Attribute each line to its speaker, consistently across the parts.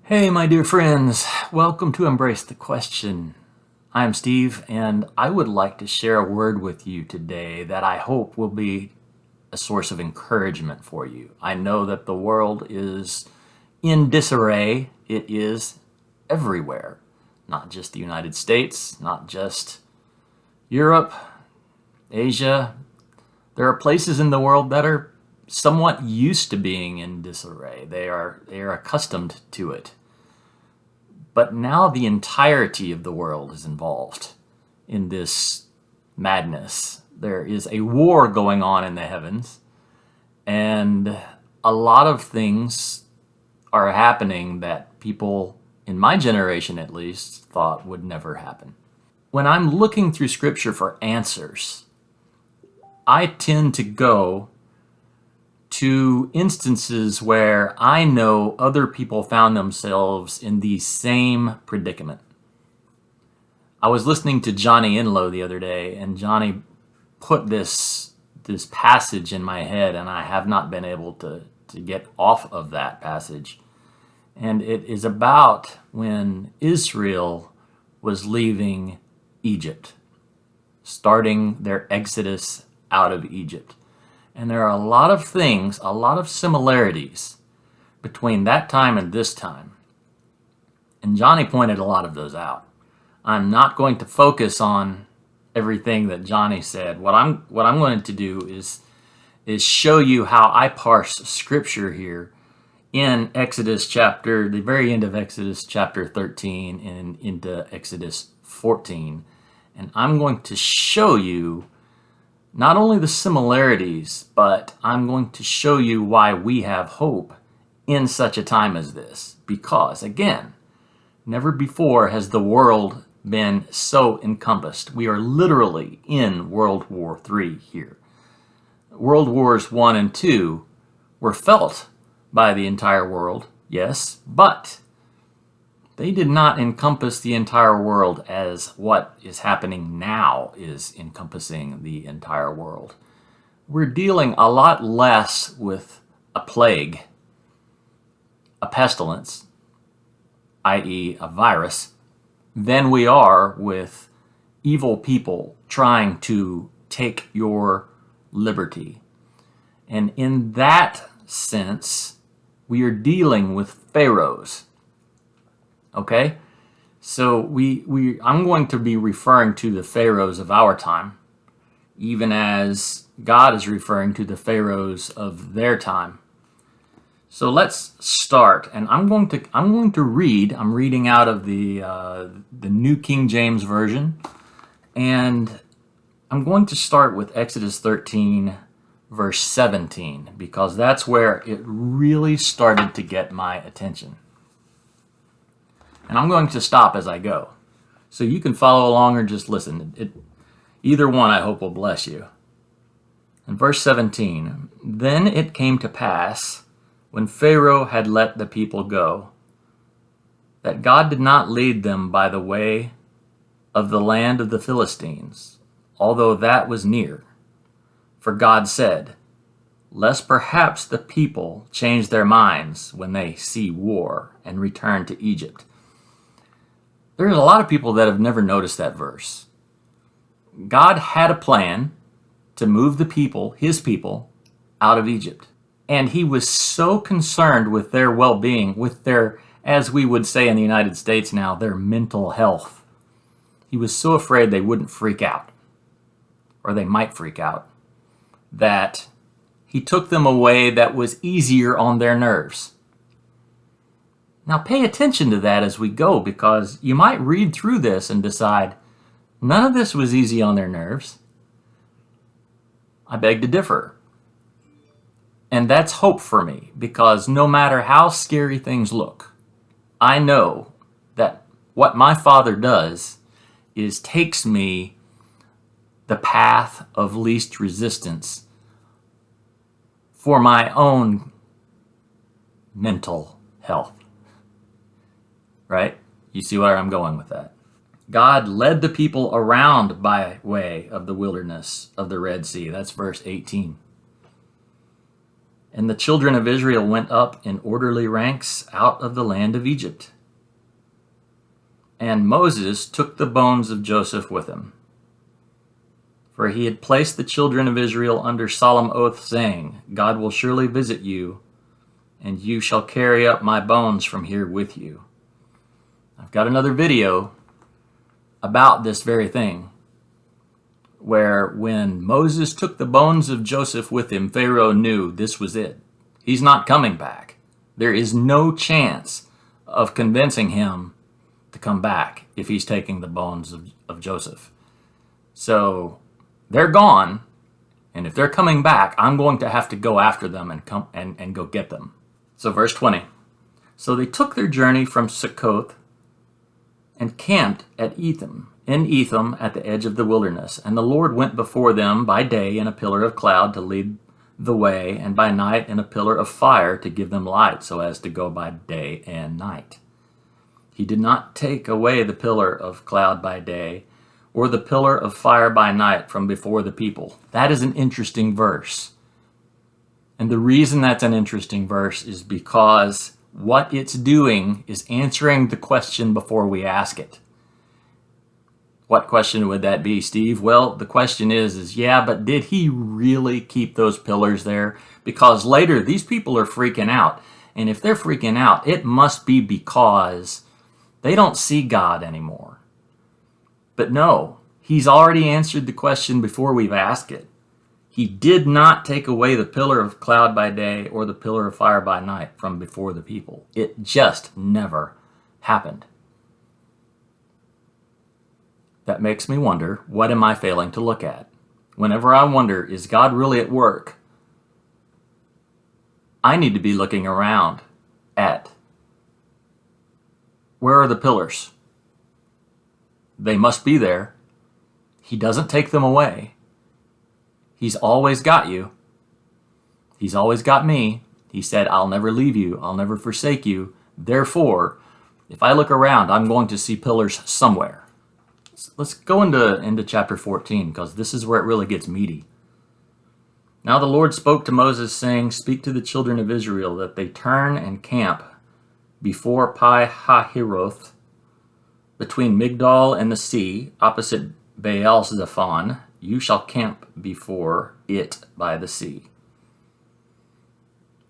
Speaker 1: Hey, my dear friends, welcome to Embrace the Question. I'm Steve, and I would like to share a word with you today that I hope will be a source of encouragement for you. I know that the world is in disarray, it is everywhere, not just the United States, not just Europe, Asia. There are places in the world that are somewhat used to being in disarray. They are accustomed to it. But now the entirety of the world is involved in this madness. There is a war going on in the heavens, and a lot of things are happening that people, in my generation at least, thought would never happen. When I'm looking through Scripture for answers, I tend to go to instances where I know other people found themselves in the same predicament. I was listening to Johnny Enlow the other day, and Johnny put this passage in my head, and I have not been able to get off of that passage. And it is about when Israel was leaving Egypt, starting their exodus out of Egypt. And there are a lot of things, a lot of similarities between that time and this time. And Johnny pointed a lot of those out. I'm not going to focus on everything that Johnny said. What I'm going to do is show you how I parse Scripture here in Exodus chapter, the very end of Exodus chapter 13 and into Exodus 14. And I'm going to show you not only the similarities, but I'm going to show you why we have hope in such a time as this. Because, again, never before has the world been so encompassed. We are literally in World War III here. World Wars I and II were felt by the entire world, yes, but they did not encompass the entire world as what is happening now is encompassing the entire world. We're dealing a lot less with a plague, a pestilence, i.e. a virus, than we are with evil people trying to take your liberty. And in that sense, we are dealing with pharaohs. Okay, so I'm going to be referring to the pharaohs of our time, even as God is referring to the pharaohs of their time. So let's start, and I'm going to read. I'm reading out of the New King James Version, and I'm going to start with Exodus 13, verse 17, because that's where it really started to get my attention. And I'm going to stop as I go. So you can follow along or just listen. Either one, I hope, will bless you. In verse 17, then it came to pass, when Pharaoh had let the people go, that God did not lead them by the way of the land of the Philistines, although that was near. For God said, lest perhaps the people change their minds when they see war and return to Egypt. There's a lot of people that have never noticed that verse. God had a plan to move the people, his people, out of Egypt. And he was so concerned with their well-being, with their, as we would say in the United States now, their mental health. He was so afraid they wouldn't freak out, or they might freak out, that he took them a way that was easier on their nerves. Now pay attention to that as we go, because you might read through this and decide, none of this was easy on their nerves. I beg to differ. And that's hope for me, because no matter how scary things look, I know that what my Father does is takes me the path of least resistance for my own mental health. Right? You see where I'm going with that. God led the people around by way of the wilderness of the Red Sea. That's verse 18. And And the children of Israel went up in orderly ranks out of the land of Egypt. And Moses took the bones of Joseph with him, for he had placed the children of Israel under solemn oath, saying, God will surely visit you, and you shall carry up my bones from here with you. I've got another video about this very thing, where when Moses took the bones of Joseph with him, Pharaoh knew this was it. He's not coming back. There is no chance of convincing him to come back if he's taking the bones of Joseph. So they're gone, and if they're coming back, I'm going to have to go after them and go get them. So verse 20. So they took their journey from Succoth and camped at Etham, at the edge of the wilderness. And the Lord went before them by day in a pillar of cloud to lead the way, and by night in a pillar of fire to give them light, so as to go by day and night. He did not take away the pillar of cloud by day, or the pillar of fire by night from before the people. That is an interesting verse. And the reason that's an interesting verse is because what it's doing is answering the question before we ask it. What question would that be, Steve? Well, the question is yeah, but did he really keep those pillars there? Because later, these people are freaking out. And if they're freaking out, it must be because they don't see God anymore. But no, he's already answered the question before we've asked it. He did not take away the pillar of cloud by day or the pillar of fire by night from before the people. It just never happened. That makes me wonder, what am I failing to look at? Whenever I wonder, is God really at work? I need to be looking around at, where are the pillars? They must be there. He doesn't take them away. He's always got you. He's always got me. He said, I'll never leave you. I'll never forsake you. Therefore, if I look around, I'm going to see pillars somewhere. Let's go into chapter 14, because this is where it really gets meaty. Now the Lord spoke to Moses, saying, Speak to the children of Israel, that they turn and camp before Pi-hahiroth, between Migdol and the sea, opposite Baal-zephon. You shall camp before it by the sea.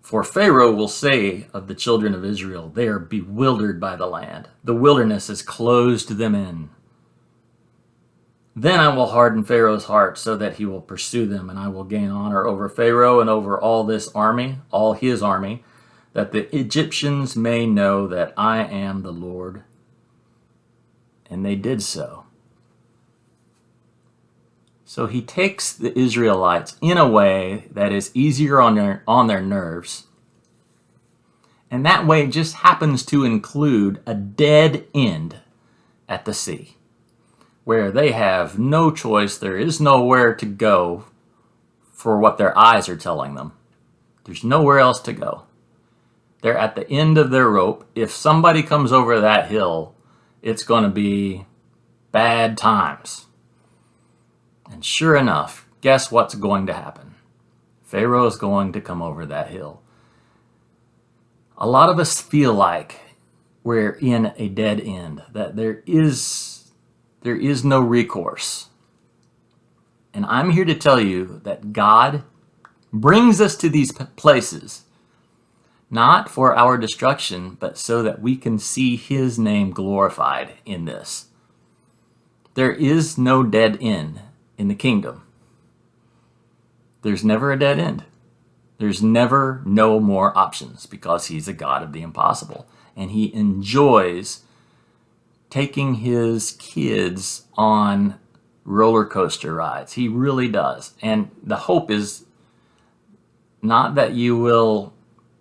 Speaker 1: For Pharaoh will say of the children of Israel, they are bewildered by the land. The wilderness has closed them in. Then I will harden Pharaoh's heart so that he will pursue them, and I will gain honor over Pharaoh and over all this army, all his army, that the Egyptians may know that I am the Lord. And they did so. So he takes the Israelites in a way that is easier on their nerves. And that way just happens to include a dead end at the sea, where they have no choice. There is nowhere to go for what their eyes are telling them. There's nowhere else to go. They're at the end of their rope. If somebody comes over that hill, it's going to be bad times. And sure enough, guess what's going to happen? Pharaoh is going to come over that hill. A lot of us feel like we're in a dead end, that there is no recourse. And I'm here to tell you that God brings us to these places, not for our destruction, but so that we can see his name glorified in this. There is no dead end in the kingdom. There's never a dead end. There's never no more options, because he's a God of the impossible. And he enjoys taking his kids on roller coaster rides. He really does. And the hope is not that you will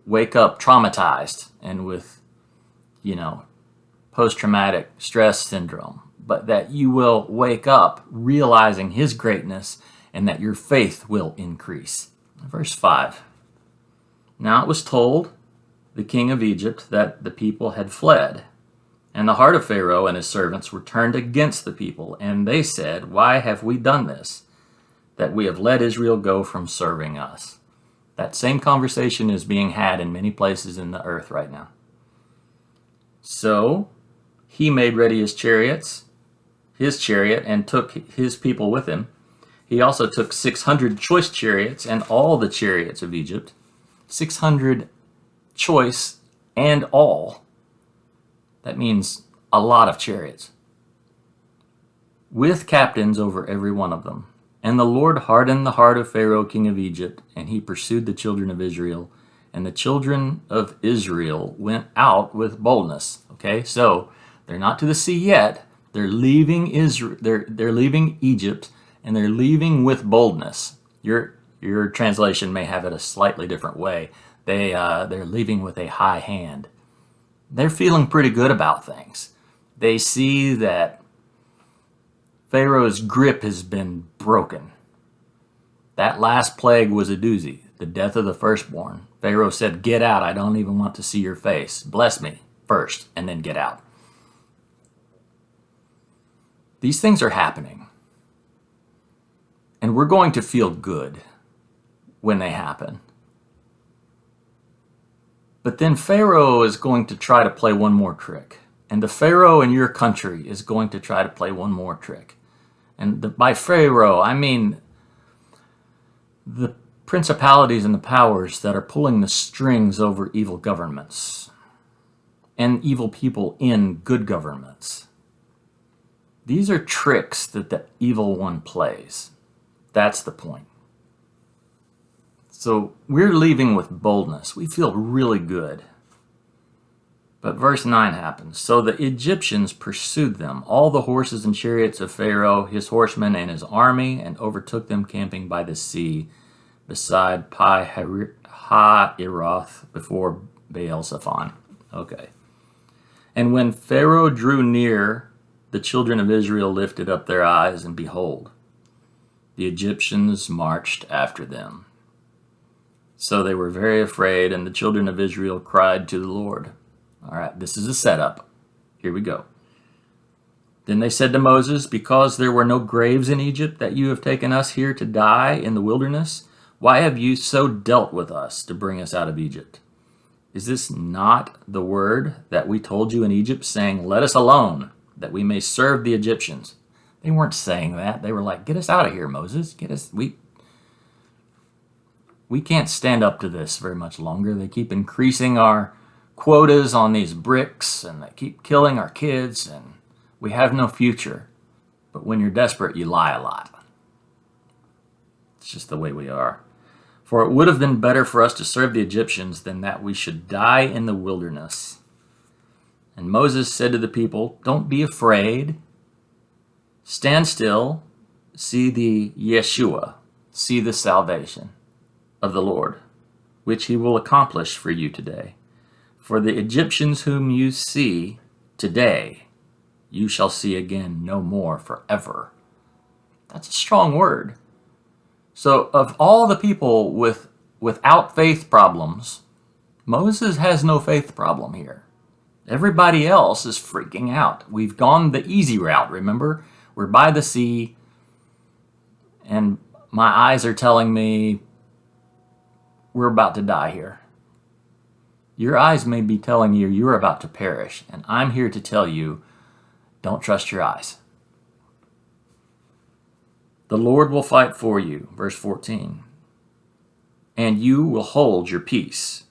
Speaker 1: wake up traumatized and with, post-traumatic stress syndrome, but that you will wake up realizing his greatness and that your faith will increase. Verse 5. Now it was told the king of Egypt that the people had fled, and the heart of Pharaoh and his servants were turned against the people, and they said, Why have we done this, that we have let Israel go from serving us? That same conversation is being had in many places in the earth right now. So he made ready his chariot, and took his people with him. He also took 600 choice chariots and all the chariots of Egypt. 600 choice and all. That means a lot of chariots, with captains over every one of them. And the Lord hardened the heart of Pharaoh, king of Egypt, and he pursued the children of Israel. And the children of Israel went out with boldness. Okay, so they're not to the sea yet. They're leaving Israel. They're leaving Egypt, and they're leaving with boldness. Your translation may have it a slightly different way. They're leaving with a high hand. They're feeling pretty good about things. They see that Pharaoh's grip has been broken. That last plague was a doozy, the death of the firstborn. Pharaoh said, "Get out, I don't even want to see your face. Bless me first, and then get out." These things are happening. And we're going to feel good when they happen. But then Pharaoh is going to try to play one more trick. And the Pharaoh in your country is going to try to play one more trick. And by Pharaoh, I mean the principalities and the powers that are pulling the strings over evil governments and evil people in good governments. These are tricks that the evil one plays. That's the point. So we're leaving with boldness. We feel really good. But verse 9 happens. So the Egyptians pursued them, all the horses and chariots of Pharaoh, his horsemen and his army, and overtook them camping by the sea beside Pi-hahiroth before Baal-zephon. Okay. And when Pharaoh drew near, the children of Israel lifted up their eyes, and behold, the Egyptians marched after them. So they were very afraid, and the children of Israel cried to the Lord. All right, this is a setup. Here we go. Then they said to Moses, "Because there were no graves in Egypt, that you have taken us here to die in the wilderness, why have you so dealt with us to bring us out of Egypt? Is this not the word that we told you in Egypt, saying, 'Let us alone, that we may serve the Egyptians'?" They weren't saying that. They were like, "Get us out of here, Moses. Get us. We can't stand up to this very much longer. They keep increasing our quotas on these bricks, and they keep killing our kids, and we have no future." But when you're desperate, you lie a lot. It's just the way we are. "For it would have been better for us to serve the Egyptians than that we should die in the wilderness." And Moses said to the people, "Don't be afraid. Stand still. See the Yeshua. See the salvation of the Lord, which he will accomplish for you today. For the Egyptians whom you see today, you shall see again no more forever." That's a strong word. So of all the people without faith problems, Moses has no faith problem here. Everybody else is freaking out. We've gone the easy route, remember? We're by the sea, and my eyes are telling me we're about to die here. Your eyes may be telling you you're about to perish, and I'm here to tell you, don't trust your eyes. "The Lord will fight for you," verse 14, "and you will hold your peace."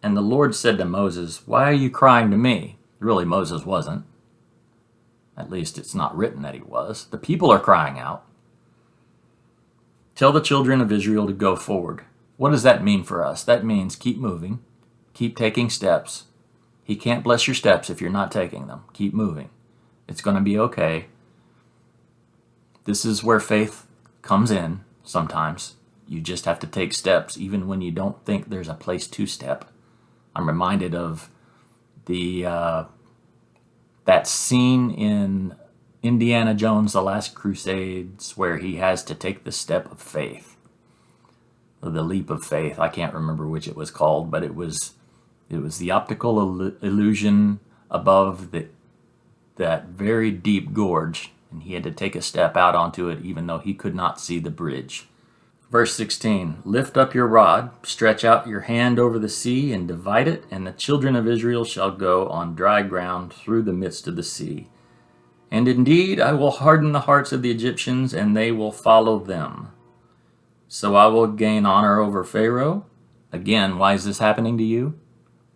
Speaker 1: And the Lord said to Moses, "Why are you crying to me?" Really, Moses wasn't. At least it's not written that he was. The people are crying out. "Tell the children of Israel to go forward." What does that mean for us? That means keep moving. Keep taking steps. He can't bless your steps if you're not taking them. Keep moving. It's going to be okay. This is where faith comes in sometimes. You just have to take steps even when you don't think there's a place to step. I'm reminded of that scene in Indiana Jones, The Last Crusades, where he has to take the step of faith. The leap of faith. I can't remember which it was called, but it was the optical illusion above that very deep gorge, and he had to take a step out onto it even though he could not see the bridge. Verse 16, lift up your rod, stretch out your hand over the sea, and divide it, and the children of Israel shall go on dry ground through the midst of the sea. And indeed I will harden the hearts of the Egyptians, and they will follow them. So I will gain honor over Pharaoh. Again, why is this happening to you?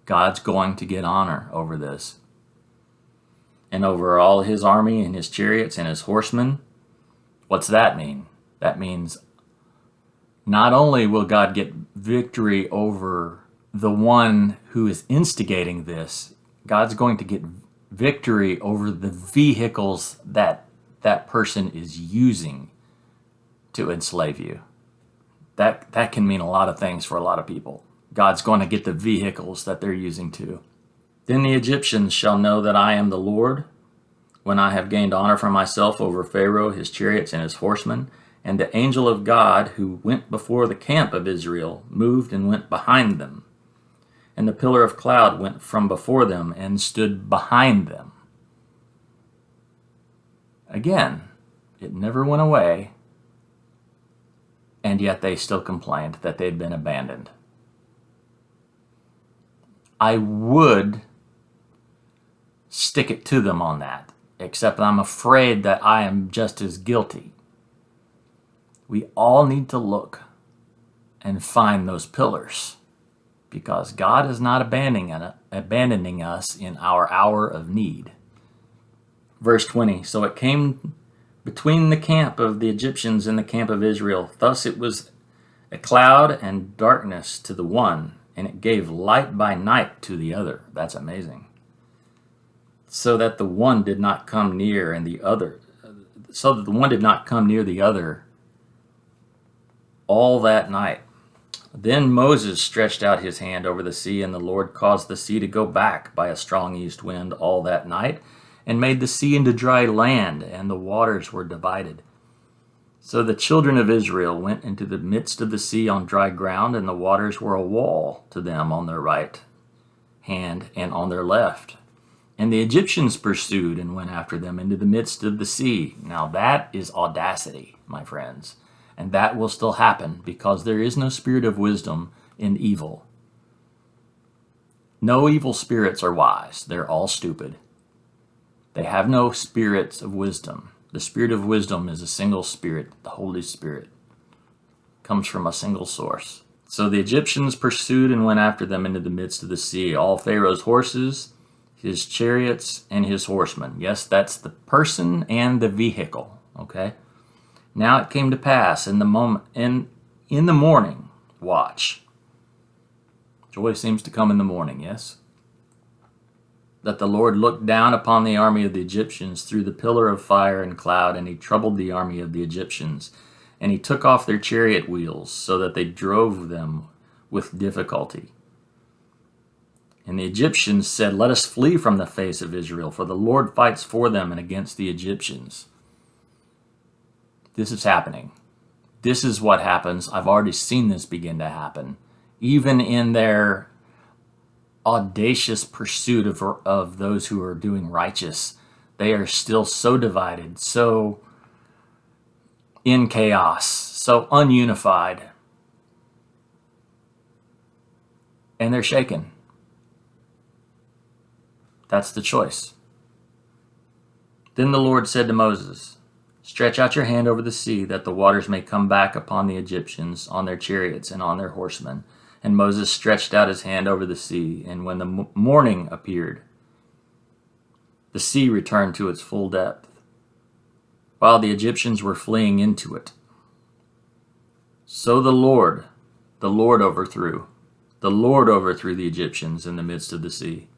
Speaker 1: God's going to get honor over this. And over all his army and his chariots and his horsemen. What's that mean? That means not only will God get victory over the one who is instigating this, God's going to get victory over the vehicles that that person is using to enslave you. That can mean a lot of things for a lot of people. God's going to get the vehicles that they're using too. Then the Egyptians shall know that I am the Lord, when I have gained honor for myself over Pharaoh, his chariots, and his horsemen. And the angel of God, who went before the camp of Israel, moved and went behind them. And the pillar of cloud went from before them and stood behind them. Again, it never went away, and yet they still complained that they'd been abandoned. I would stick it to them on that, except I'm afraid that I am just as guilty. We all need to look and find those pillars, because God is not abandoning us in our hour of need. Verse 20, so it came between the camp of the Egyptians and the camp of Israel. Thus it was a cloud and darkness to the one, and it gave light by night to the other. That's amazing. So that the one did not come near the other all that night. Then Moses stretched out his hand over the sea, and the Lord caused the sea to go back by a strong east wind all that night, and made the sea into dry land, and the waters were divided. So the children of Israel went into the midst of the sea on dry ground, and the waters were a wall to them on their right hand and on their left. And the Egyptians pursued and went after them into the midst of the sea. Now that is audacity, my friends. And that will still happen, because there is no spirit of wisdom in evil. No evil spirits are wise. They're all stupid. They have no spirits of wisdom. The spirit of wisdom is a single spirit, the Holy Spirit. Comes from a single source. So the Egyptians pursued and went after them into the midst of the sea, all Pharaoh's horses, his chariots, and his horsemen. Yes, that's the person and the vehicle, okay? Now it came to pass in the morning watch. Joy seems to come in the morning, yes? That the Lord looked down upon the army of the Egyptians through the pillar of fire and cloud, and he troubled the army of the Egyptians. And he took off their chariot wheels, so that they drove them with difficulty. And the Egyptians said, let us flee from the face of Israel, for the Lord fights for them and against the Egyptians. This is happening. This is what happens. I've already seen this begin to happen. Even in their audacious pursuit of those who are doing righteous, they are still so divided, so in chaos, so ununified. And they're shaken. That's the choice. Then the Lord said to Moses, stretch out your hand over the sea, that the waters may come back upon the Egyptians, on their chariots and on their horsemen. And Moses stretched out his hand over the sea, and when the morning appeared, the sea returned to its full depth, while the Egyptians were fleeing into it. So the Lord overthrew the Egyptians in the midst of the sea.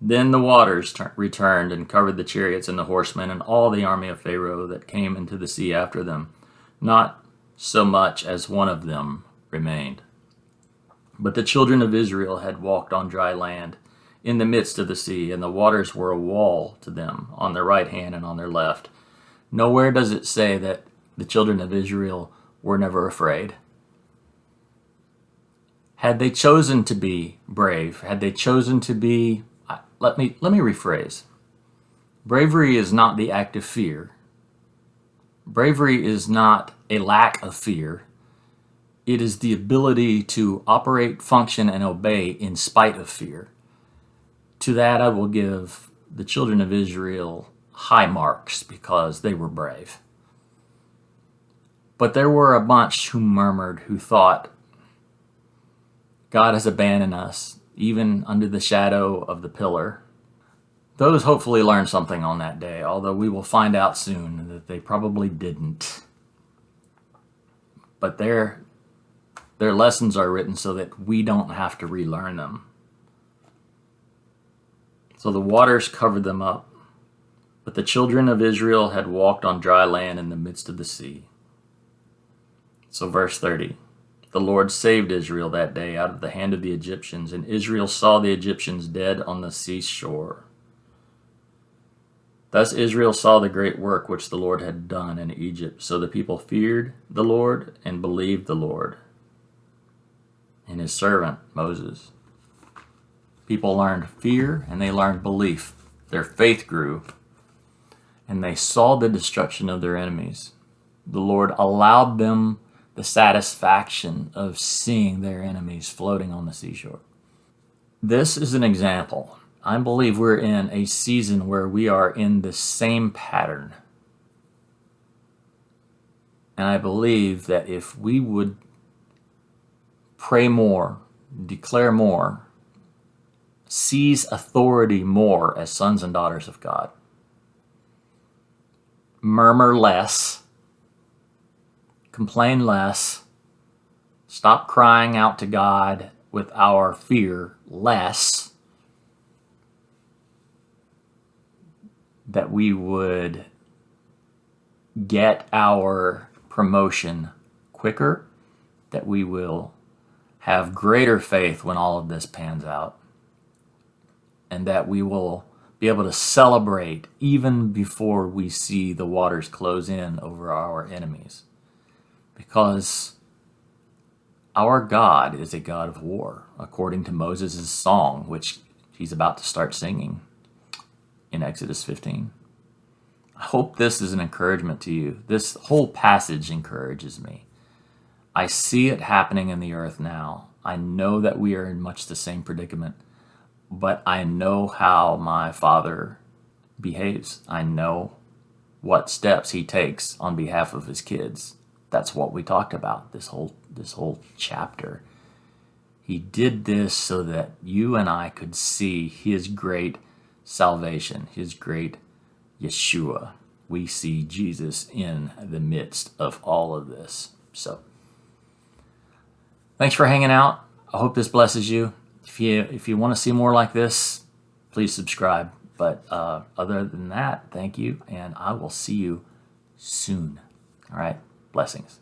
Speaker 1: Then the waters returned and covered the chariots and the horsemen and all the army of Pharaoh that came into the sea after them. Not so much as one of them remained. But the children of Israel had walked on dry land in the midst of the sea, and the waters were a wall to them on their right hand and on their left. Nowhere does it say that the children of Israel were never afraid. Had they chosen to be brave, had they chosen to be... Let me rephrase. Bravery is not the act of fear. Bravery is not a lack of fear. It is the ability to operate, function, and obey in spite of fear. To that I will give the children of Israel high marks because they were brave. But there were a bunch who murmured, who thought, God has abandoned us, even under the shadow of the pillar. Those hopefully learned something on that day, although we will find out soon that they probably didn't. But their lessons are written so that we don't have to relearn them. So the waters covered them up, but the children of Israel had walked on dry land in the midst of the sea. So verse 30, the Lord saved Israel that day out of the hand of the Egyptians, and Israel saw the Egyptians dead on the seashore. Thus Israel saw the great work which the Lord had done in Egypt. So the people feared the Lord and believed the Lord and his servant Moses. People learned fear and they learned belief. Their faith grew and they saw the destruction of their enemies. The Lord allowed them the satisfaction of seeing their enemies floating on the seashore. This is an example. I believe we're in a season where we are in the same pattern. And I believe that if we would pray more, declare more, seize authority more as sons and daughters of God, murmur less, complain less, stop crying out to God with our fear less, that we would get our promotion quicker, that we will have greater faith when all of this pans out, and that we will be able to celebrate even before we see the waters close in over our enemies. Because our God is a God of war, according to Moses' song, which he's about to start singing in Exodus 15. I hope this is an encouragement to you. This whole passage encourages me. I see it happening in the earth now. I know that we are in much the same predicament, but I know how my Father behaves. I know what steps he takes on behalf of his kids. That's what we talked about this whole chapter. He did this so that you and I could see his great salvation, his great Yeshua. We see Jesus in the midst of all of this. So, thanks for hanging out. I hope this blesses you. If you want to see more like this, please subscribe. But other than that, thank you, and I will see you soon. All right, blessings.